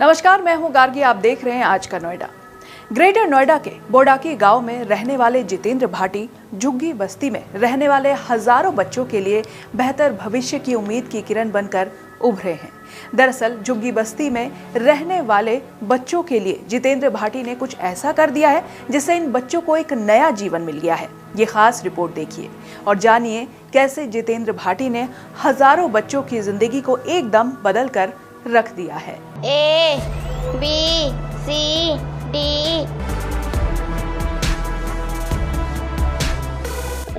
नमस्कार, मैं हूं गार्गी। आप देख रहे हैं आज का नोएडा। ग्रेटर नोएडा के बोडाकी गांव में रहने वाले जितेंद्र भाटी झुग्गी बस्ती में रहने वाले हजारों बच्चों के लिए बेहतर भविष्य की उम्मीद की किरण बनकर उभरे हैं। दरअसल झुग्गी बस्ती में रहने वाले बच्चों के लिए जितेंद्र भाटी ने कुछ ऐसा कर दिया है जिससे इन बच्चों को एक नया जीवन मिल गया है। ये खास रिपोर्ट देखिए और जानिए कैसे जितेंद्र भाटी ने हजारों बच्चों की जिंदगी को एकदम बदल कर रख दिया है। A B C D।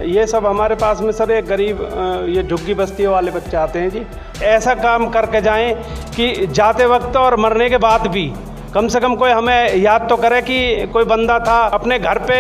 ये सब हमारे पास में सर एक गरीब ये झुग्गी बस्ती वाले बच्चे आते हैं जी। ऐसा काम करके जाएं कि जाते वक्त और मरने के बाद भी कम से कम कोई हमें याद तो करे कि कोई बंदा था। अपने घर पे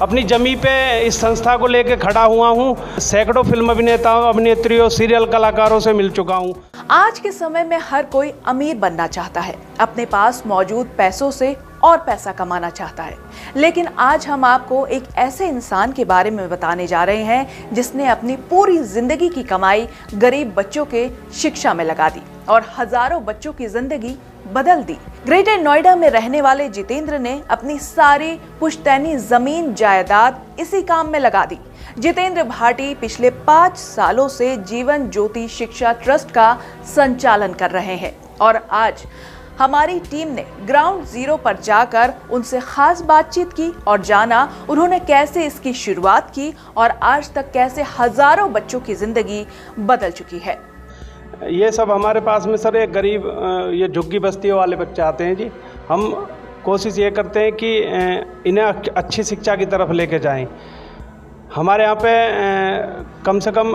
अपनी जमी पे इस संस्था को लेके खड़ा हुआ हूँ। सैकड़ों फिल्म अभिनेताओं, अभिनेत्रियों, सीरियल कलाकारों से मिल चुका हूँ। आज के समय में हर कोई अमीर बनना चाहता है, अपने पास मौजूद पैसों से और पैसा कमाना चाहता है। लेकिन आज हम आपको एक ऐसे इंसान के बारे में बताने जा रहे हैं जिसने अपनी पूरी जिंदगी की कमाई गरीब बच्चों के शिक्षा में लगा दी और हजारों बच्चों की जिंदगी बदल दी। ग्रेटर नोएडा में रहने वाले जितेंद्र ने अपनी सारी पुश्तैनी जमीन जायदाद इसी काम में लगा दी। जितेंद्र भाटी पिछले 5 सालों से जीवन ज्योति शिक्षा ट्रस्ट का संचालन कर रहे हैं और आज हमारी टीम ने ग्राउंड जीरो पर जाकर उनसे खास बातचीत की और जाना उन्होंने कैसे इसकी शुरुआत की और आज तक कैसे हजारों बच्चों की जिंदगी बदल चुकी है। ये सब हमारे पास में सर एक गरीब ये झुग्गी बस्ती वाले बच्चे आते हैं जी। हम कोशिश ये करते हैं कि इन्हें अच्छी शिक्षा की तरफ लेके जाएं। हमारे यहाँ पे कम से कम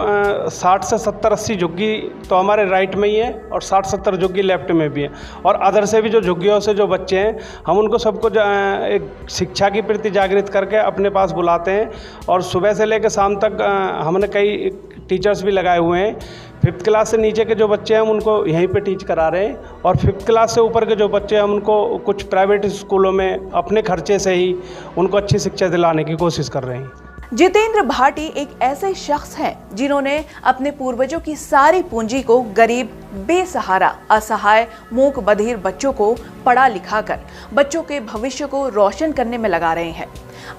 60 से 70-80 झुग्गी तो हमारे राइट में ही है और 60-70 झुग्गी लेफ्ट में भी है और अदर से भी जो झुग्गियों से जो बच्चे हैं हम उनको सबको एक शिक्षा के प्रति जागृत करके अपने पास बुलाते हैं और सुबह से लेकर शाम तक हमने कई टीचर्स भी लगाए हुए हैं। 5th क्लास से नीचे के जो बच्चे हैं हम उनको यहीं पे टीच करा रहे हैं और 5th क्लास से ऊपर के जो बच्चे हैं हम उनको कुछ प्राइवेट स्कूलों में अपने खर्चे से ही उनको अच्छी शिक्षा दिलाने की कोशिश कर रहे हैं। जितेंद्र भाटी एक ऐसे शख्स हैं जिन्होंने अपने पूर्वजों की सारी पूंजी को गरीब, बेसहारा, असहाय, मूक बधिर बच्चों को पढ़ा लिखा कर बच्चों के भविष्य को रोशन करने में लगा रहे हैं।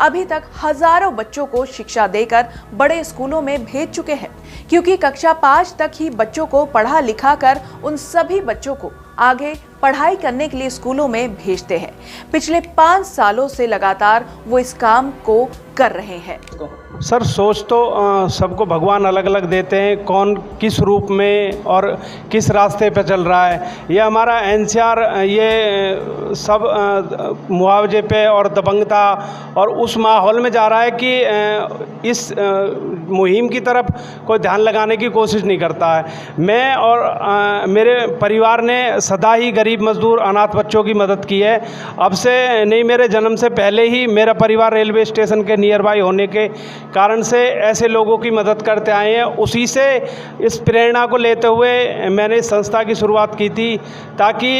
अभी तक हजारों बच्चों को शिक्षा देकर बड़े स्कूलों में भेज चुके हैं क्योंकि कक्षा 5 तक ही बच्चों को पढ़ा लिखा कर उन सभी बच्चों को आगे पढ़ाई करने के लिए स्कूलों में भेजते हैं। पिछले 5 सालों से लगातार वो इस काम को कर रहे हैं। सर सोच तो सबको भगवान अलग अलग देते हैं, कौन किस रूप में और किस रास्ते पे चल रहा है। ये हमारा एनसीआर ये सब मुआवजे पे और दबंगता और उस माहौल में जा रहा है कि इस मुहिम की तरफ कोई ध्यान लगाने की कोशिश नहीं करता है। मैं और मेरे परिवार ने सदा ही गरीब मजदूर अनाथ बच्चों की मदद की है। अब से नहीं, मेरे जन्म से पहले ही मेरा परिवार रेलवे स्टेशन के नियर बाय होने के कारण से ऐसे लोगों की मदद करते आए हैं। उसी से इस प्रेरणा को लेते हुए मैंने इस संस्था की शुरुआत की थी ताकि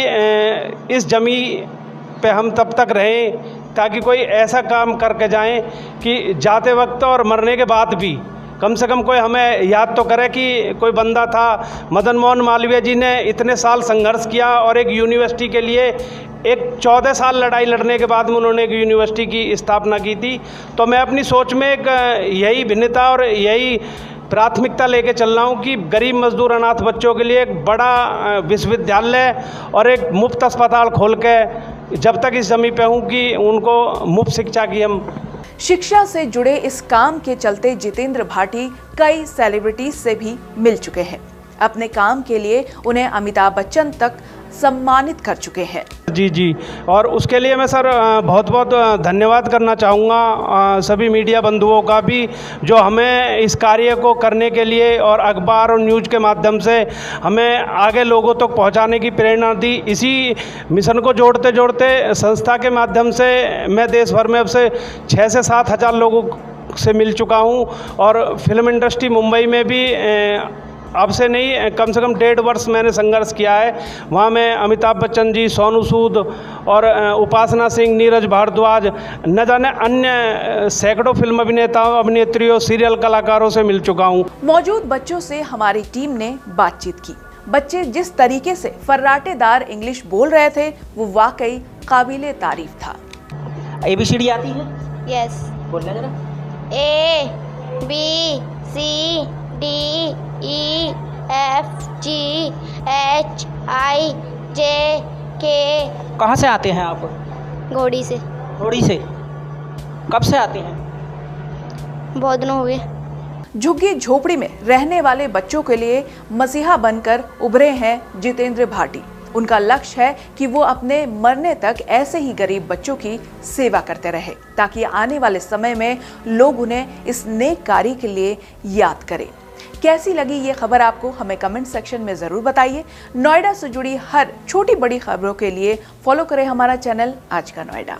इस जमी पे हम तब तक रहें ताकि कोई ऐसा काम करके जाएं कि जाते वक्त और मरने के बाद भी कम से कम कोई हमें याद तो करे कि कोई बंदा था। मदन मोहन मालवीय जी ने इतने साल संघर्ष किया और एक यूनिवर्सिटी के लिए एक 14 साल लड़ाई लड़ने के बाद में उन्होंने एक यूनिवर्सिटी की स्थापना की थी। तो मैं अपनी सोच में एक यही भिन्नता और यही प्राथमिकता लेके चल रहा हूँ कि गरीब मजदूर अनाथ बच्चों के लिए एक बड़ा विश्वविद्यालय और एक मुफ्त अस्पताल खोल के जब तक इस जमी पे हूँ कि उनको मुफ्त शिक्षा की हम शिक्षा से जुड़े इस काम के चलते जितेंद्र भाटी कई सेलिब्रिटीज से भी मिल चुके हैं। अपने काम के लिए उन्हें अमिताभ बच्चन तक सम्मानित कर चुके हैं। जी और उसके लिए मैं सर बहुत बहुत धन्यवाद करना चाहूँगा सभी मीडिया बंधुओं का भी जो हमें इस कार्य को करने के लिए और अखबार और न्यूज़ के माध्यम से हमें आगे लोगों तक पहुँचाने की प्रेरणा दी। इसी मिशन को जोड़ते जोड़ते संस्था के माध्यम से मैं देश भर में अब से 6 से 7 हज़ार लोगों से मिल चुका हूँ और फिल्म इंडस्ट्री मुंबई में भी अब से नहीं कम से कम 1.5 वर्ष मैंने संघर्ष किया है। वहाँ मैं अमिताभ बच्चन जी, सोनू सूद और उपासना सिंह, नीरज भारद्वाज, न जाने अन्य सैकड़ों फिल्म अभिनेताओं, अभिनेत्रियों, सीरियल कलाकारों से मिल चुका हूँ। मौजूद बच्चों से हमारी टीम ने बातचीत की। बच्चे जिस तरीके से फर्राटेदार इंग्लिश बोल रहे थे वो वाकई काबिले तारीफ था। ABCD आती है? यस। बोलना जरा। A B C D E F G H I J K। कहाँ से आते हैं आप? घोड़ी से। घोड़ी से? कब से आते हैं? बहुत दिन हो गए। झुग्गी झोपड़ी में रहने वाले बच्चों के लिए मसीहा बनकर उभरे हैं जितेंद्र भाटी। उनका लक्ष्य है कि वो अपने मरने तक ऐसे ही गरीब बच्चों की सेवा करते रहे ताकि आने वाले समय में लोग उन्हें इस नेक कार्य के लिए याद करें। कैसी लगी ये खबर आपको, हमें कमेंट सेक्शन में जरूर बताइए। नोएडा से जुड़ी हर छोटी बड़ी खबरों के लिए फॉलो करें हमारा चैनल आज का नोएडा।